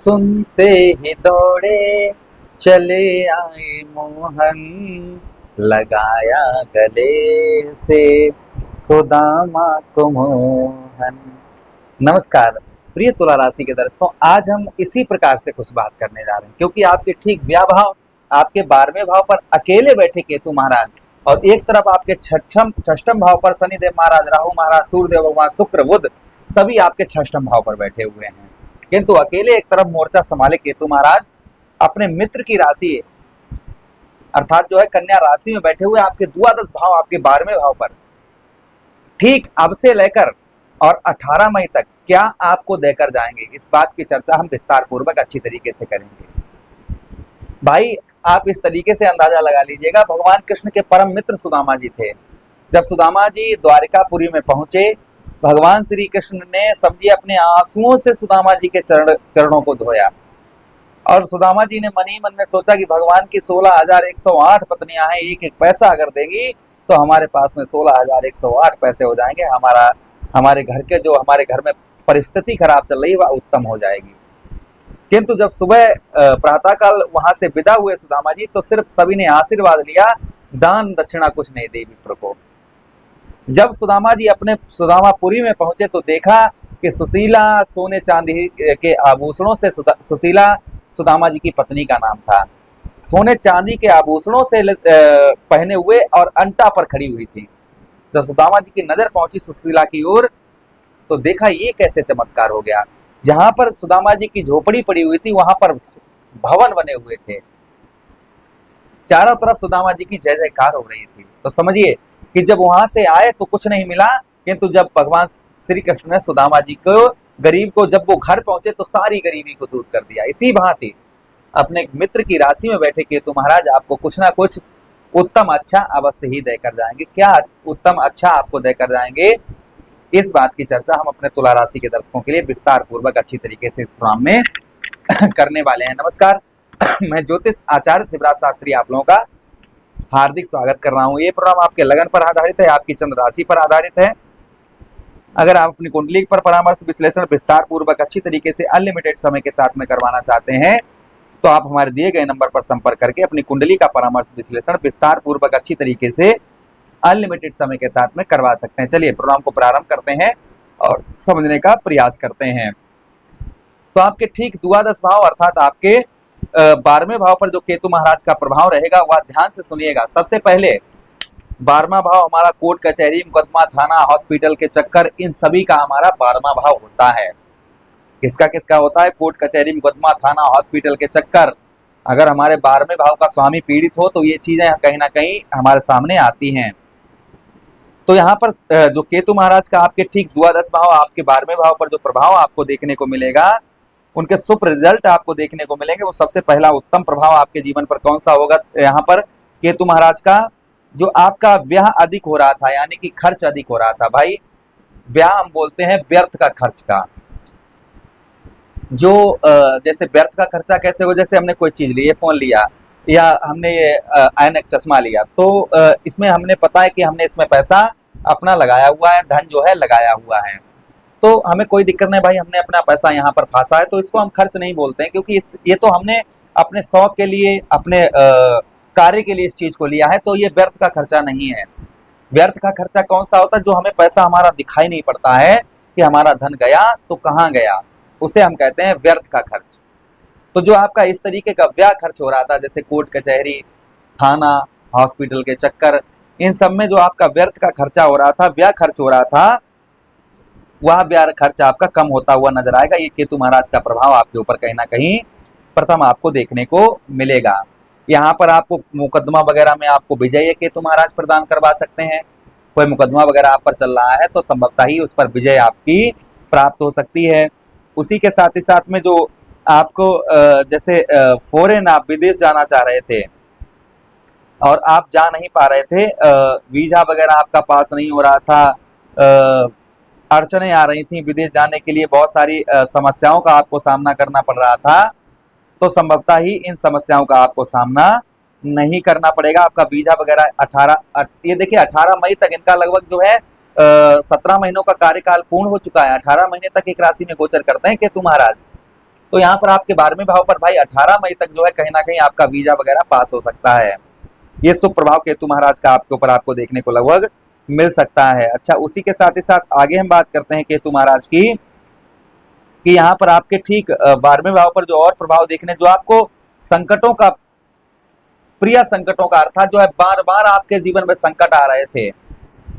सुनते ही दौड़े चले आए मोहन, लगाया गले से सुदामा को मोहन। नमस्कार प्रिय तुला राशि के दर्शकों, आज हम इसी प्रकार से कुछ बात करने जा रहे हैं, क्योंकि आपके ठीक व्या भाव, आपके 12वें भाव पर अकेले बैठे केतु महाराज और एक तरफ आपके छठम भाव पर शनिदेव महाराज, राहु महाराज, सूर्यदेव भगवान, शुक्र, बुध सभी आपके छठम भाव पर बैठे हुए हैं। किंतु अकेले एक तरफ मोर्चा संभाले केतु महाराज अपने मित्र की राशि अर्थात जो है कन्या राशि में बैठे हुए आपके द्वादश भाव, आपके 12वें भाव पर ठीक अब से लेकर और 18 मई तक क्या आपको देकर जाएंगे, इस बात की चर्चा हम विस्तार पूर्वक अच्छी तरीके से करेंगे। भाई आप इस तरीके से अंदाजा लगा लीजिएगा, भगवान कृष्ण के परम मित्र सुदामा जी थे। जब सुदामा जी द्वारिकापुरी में पहुंचे, भगवान श्री कृष्ण ने समझिए अपने आंसुओं से सुदामा जी के चरणों को धोया और सुदामा जी ने मन ही मन में सोचा कि भगवान की 16,108 पत्नियां हैं, एक एक पैसा अगर देगी तो हमारे पास में 16,108 पैसे हो जाएंगे, हमारे घर में परिस्थिति खराब चल रही है वह उत्तम हो जाएगी। किंतु जब सुबह प्रातःकाल वहां से विदा हुए सुदामा जी, तो सिर्फ सभी ने आशीर्वाद लिया, दान दक्षिणा कुछ नहीं दी विप्र को। जब सुदामा जी अपने सुदामापुरी में पहुंचे तो देखा कि सुशीला सोने चांदी के आभूषणों से सुशीला सुदामा जी की पत्नी का नाम था, सोने चांदी के आभूषणों से पहने हुए और अंटा पर खड़ी हुई थी। जब सुदामा जी की नजर पहुंची सुशीला की ओर तो देखा ये कैसे चमत्कार हो गया, जहां पर सुदामा जी की झोपड़ी पड़ी हुई थी वहां पर भवन बने हुए थे, चारों तरफ सुदामा जी की जय जयकार हो रही थी। तो समझिए कि जब वहां से आए तो कुछ नहीं मिला, किंतु जब भगवान श्री कृष्ण ने सुदामा जी को गरीब को जब वो घर पहुंचे तो सारी गरीबी को दूर कर दिया। इसी भांति अपने मित्र की राशि में बैठे केतु महाराज आपको कुछ ना कुछ उत्तम अच्छा अवश्य ही देकर जाएंगे। क्या उत्तम अच्छा आपको देकर जाएंगे, इस बात की चर्चा हम अपने तुला राशि के दर्शकों के लिए विस्तार पूर्वक अच्छी तरीके से इस प्रोग्राम में करने वाले हैं। नमस्कार, मैं ज्योतिष आचार्य शिवराज शास्त्री आप लोगों का हार्दिक स्वागत कर रहा हूं। ये प्रोग्राम आपके लगन पर आधारित है, आपकी चंद्र राशि पर आधारित है। अगर आप अपनी कुंडली पर परामर्श विश्लेषण विस्तार पूर्वक अच्छी तरीके से अनलिमिटेड समय के साथ में करवाना चाहते हैं तो आप हमारे दिए गए नंबर पर संपर्क करके अपनी कुंडली का परामर्श विश्लेषण विस्तार पूर्वक अच्छी तरीके से अनलिमिटेड समय के साथ में करवा सकते हैं। चलिए प्रोग्राम को प्रारंभ करते हैं और समझने का प्रयास करते हैं। तो आपके ठीक द्वादश भाव अर्थात आपके 12वें भाव पर जो केतु महाराज का प्रभाव रहेगा वह ध्यान से सुनिएगा। सबसे पहले 12वां भाव हमारा कोर्ट कचहरी मुकदमा थाना हॉस्पिटल के चक्कर, इन सभी का हमारा 12वां भाव होता है। किसका किसका होता है? कोर्ट कचहरी मुकदमा थाना हॉस्पिटल के चक्कर। अगर हमारे 12वें भाव का स्वामी पीड़ित हो तो ये चीजें कहीं ना कहीं हमारे सामने आती हैं। तो यहाँ पर जो केतु महाराज का आपके ठीक द्वादश भाव, आपके 12वें भाव पर जो प्रभाव आपको देखने को मिलेगा, उनके शुभ रिजल्ट आपको देखने को मिलेंगे। वो सबसे पहला उत्तम प्रभाव आपके जीवन पर कौन सा होगा? यहाँ पर केतु महाराज का जो आपका व्यय अधिक हो रहा था, यानी कि खर्च अधिक हो रहा था। भाई व्यय हम बोलते हैं व्यर्थ का खर्च का, जो जैसे व्यर्थ का खर्चा कैसे हो, जैसे हमने कोई चीज ली, फोन लिया या हमने ये ऐनक चश्मा लिया, तो इसमें हमने पता है कि हमने इसमें पैसा अपना लगाया हुआ है, धन जो है लगाया हुआ है, तो हमें कोई दिक्कत नहीं भाई, हमने अपना पैसा यहाँ पर फंसा है, तो इसको हम खर्च नहीं बोलते हैं, क्योंकि ये तो हमने अपने शौक के लिए, अपने कार्य के लिए इस चीज को लिया है, तो ये व्यर्थ का खर्चा नहीं है। व्यर्थ का खर्चा कौन सा होता है? जो हमें पैसा हमारा दिखाई नहीं पड़ता है कि हमारा धन गया तो कहाँ गया, उसे हम कहते हैं व्यर्थ का खर्च। तो जो आपका इस तरीके का व्यय खर्च हो रहा था, जैसे कोर्ट कचहरी थाना हॉस्पिटल के चक्कर, इन सब में जो आपका व्यर्थ का खर्चा हो रहा था, व्यय खर्च हो रहा था, वह व्यय खर्च आपका कम होता हुआ नजर आएगा। ये केतु महाराज का प्रभाव आपके ऊपर कहीं ना कहीं प्रथम आपको देखने को मिलेगा। यहाँ पर आपको मुकदमा वगैरह में आपको विजय केतु महाराज प्रदान करवा सकते हैं। कोई मुकदमा वगैरह आप पर चल रहा है तो संभवतः ही उस पर विजय आपकी प्राप्त हो सकती है। उसी के साथ ही साथ में जो आपको जैसे फॉरेन आप विदेश जाना चाह रहे थे और आप जा नहीं पा रहे थे, वीजा वगैरह आपका पास नहीं हो रहा था, अड़चने आ रही थी विदेश जाने के लिए, बहुत सारी समस्याओं का आपको सामना करना पड़ रहा था, तो संभवतः ही इन समस्याओं का आपको सामना नहीं करना पड़ेगा। आपका वीजा वगैरह ये देखिए 18 मई तक इनका लगभग जो है 17 महीनों का कार्यकाल पूर्ण हो चुका है। 18 महीने तक एक राशि में गोचर करते हैं केतु महाराज। तो यहाँ पर आपके 12वें भाव पर भाई 18 मई तक जो है कहीं ना कहीं आपका वीजा वगैरह पास हो सकता है। ये शुभ प्रभाव केतु महाराज का आपके ऊपर आपको देखने को लगभग मिल सकता है। अच्छा, उसी के साथ ही साथ आगे हम बात करते हैं केतु महाराज की, कि यहाँ पर आपके ठीक 12वें भाव पर जो और प्रभाव देखने, जो आपको संकटों का, प्रिय संकटों का अर्थात जो है बार बार आपके जीवन में संकट आ रहे थे,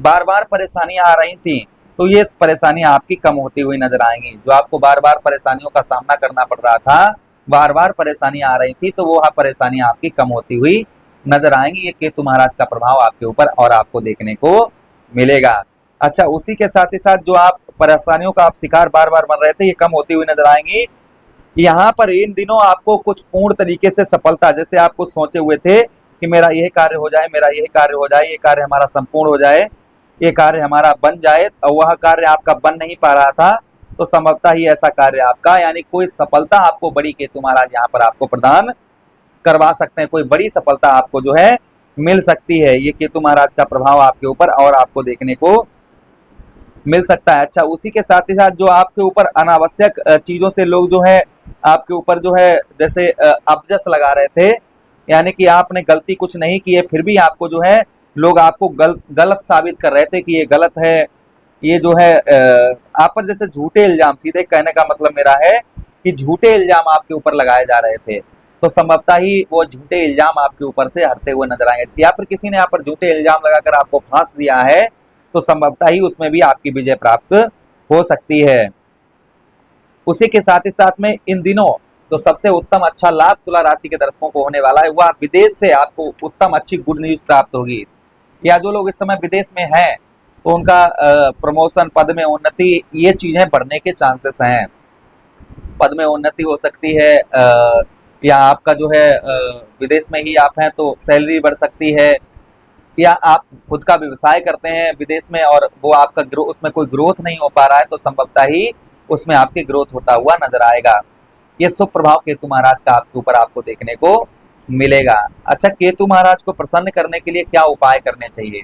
बार बार परेशानियां आ रही थी, तो ये परेशानियां आपकी कम होती हुई नजर आएंगी। जो आपको बार बार परेशानियों का सामना करना पड़ रहा था, बार बार परेशानियां आ रही थी, तो वो परेशानियां आपकी कम होती हुई नजर आएंगी। ये केतु महाराज का प्रभाव आपके ऊपर और आपको देखने को मिलेगा। अच्छा, उसी के साथ ही साथ जो आप परेशानियों का आप शिकार बार बार बन रहे थे, ये कम होती हुई नजर आएंगी। यहाँ पर इन दिनों आपको कुछ पूर्ण तरीके से सफलता, जैसे आपको सोचे हुए थे कि मेरा यह कार्य हो जाए, मेरा यह कार्य हो जाए, ये कार्य हमारा संपूर्ण हो जाए, ये कार्य हमारा बन जाए, और वह कार्य आपका बन नहीं पा रहा था, तो संभवतः ही ऐसा कार्य आपका, यानी कोई सफलता आपको बड़ी केतु महाराज यहाँ पर आपको प्रदान करवा सकते हैं। कोई बड़ी सफलता आपको जो है मिल सकती है। ये केतु महाराज का प्रभाव आपके ऊपर और आपको देखने को मिल सकता है। अच्छा, उसी के साथ ही साथ जो आपके ऊपर अनावश्यक चीजों से लोग जो है आपके ऊपर जो है जैसे अपजस लगा रहे थे, यानी कि आपने गलती कुछ नहीं की है, फिर भी आपको जो है लोग आपको गलत साबित कर रहे थे कि ये गलत है, ये जो है आप पर जैसे झूठे इल्जाम, सीधे कहने का मतलब मेरा है कि झूठे इल्जाम आपके ऊपर लगाए जा रहे थे, तो संभवतः ही वो झूठे इल्जाम आपके ऊपर से हटते हुए नजर आएंगे। या फिर किसी ने यहाँ पर झूठे इल्जाम लगाकर आपको फांस दिया है, तो संभवतः ही उसमें भी आपकी विजय प्राप्त हो सकती है। उसी के साथ ही साथ में इन दिनों तो सबसे उत्तम अच्छा लाभ तुला राशि के दर्शकों को होने वाला है, वह विदेश से आपको उत्तम अच्छी गुड न्यूज प्राप्त होगी। या जो लोग इस समय विदेश में हैं, तो उनका प्रमोशन, पद में उन्नति, ये चीजें बढ़ने के चांसेस हैं। पद में उन्नति हो सकती है, या आपका जो है विदेश में ही आप हैं तो सैलरी बढ़ सकती है, या आप खुद का व्यवसाय करते हैं विदेश में और वो आपका उसमें कोई ग्रोथ नहीं हो पा रहा है, तो संभवतः ही उसमें आपकी ग्रोथ होता हुआ नजर आएगा। ये शुभ प्रभाव केतु महाराज का आपके ऊपर आपको देखने को मिलेगा। अच्छा, केतु महाराज को प्रसन्न करने के लिए क्या उपाय करने चाहिए?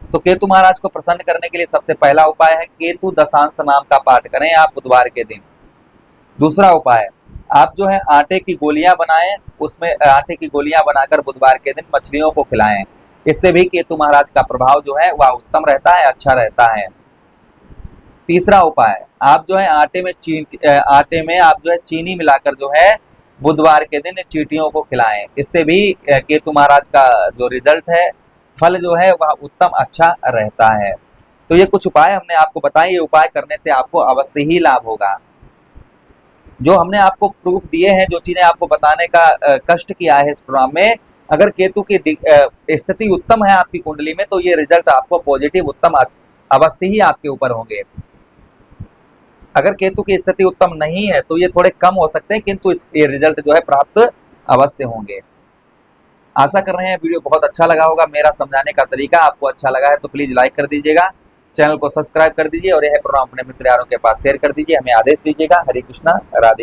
तो केतु महाराज को प्रसन्न करने के लिए सबसे पहला उपाय है केतु दशांश नाम का पाठ करें आप बुधवार के दिन। दूसरा उपाय, आप जो है आटे की गोलियां बनाएं, उसमें आटे की गोलियां बनाकर बुधवार के दिन मछलियों को खिलाएं। इससे भी केतु महाराज का प्रभाव जो है वह उत्तम रहता है, अच्छा रहता है। तीसरा उपाय, आप जो है आटे में आप जो है चीनी मिलाकर जो है बुधवार के दिन चींटियों को खिलाएं। इससे भी केतु महाराज का जो रिजल्ट है, फल जो है वह उत्तम अच्छा रहता है। तो ये कुछ उपाय हमने आपको बताए, ये उपाय करने से आपको अवश्य ही लाभ होगा। जो हमने आपको प्रूफ दिए हैं, जो चीजें आपको बताने का कष्ट किया है इस प्रोग्राम में, अगर केतु की स्थिति उत्तम है आपकी कुंडली में, तो ये रिजल्ट आपको पॉजिटिव उत्तम अवश्य ही आपके ऊपर होंगे। अगर केतु की स्थिति उत्तम नहीं है तो ये थोड़े कम हो सकते हैं, किंतु ये रिजल्ट जो है प्राप्त अवश्य होंगे। आशा कर रहे हैं वीडियो बहुत अच्छा लगा होगा। मेरा समझाने का तरीका आपको अच्छा लगा है तो प्लीज लाइक कर दीजिएगा, चैनल को सब्सक्राइब कर दीजिए और यह प्रोग्राम अपने मित्र यारों के पास शेयर कर दीजिए। हमें आदेश दीजिएगा। हरे कृष्णा, राधे।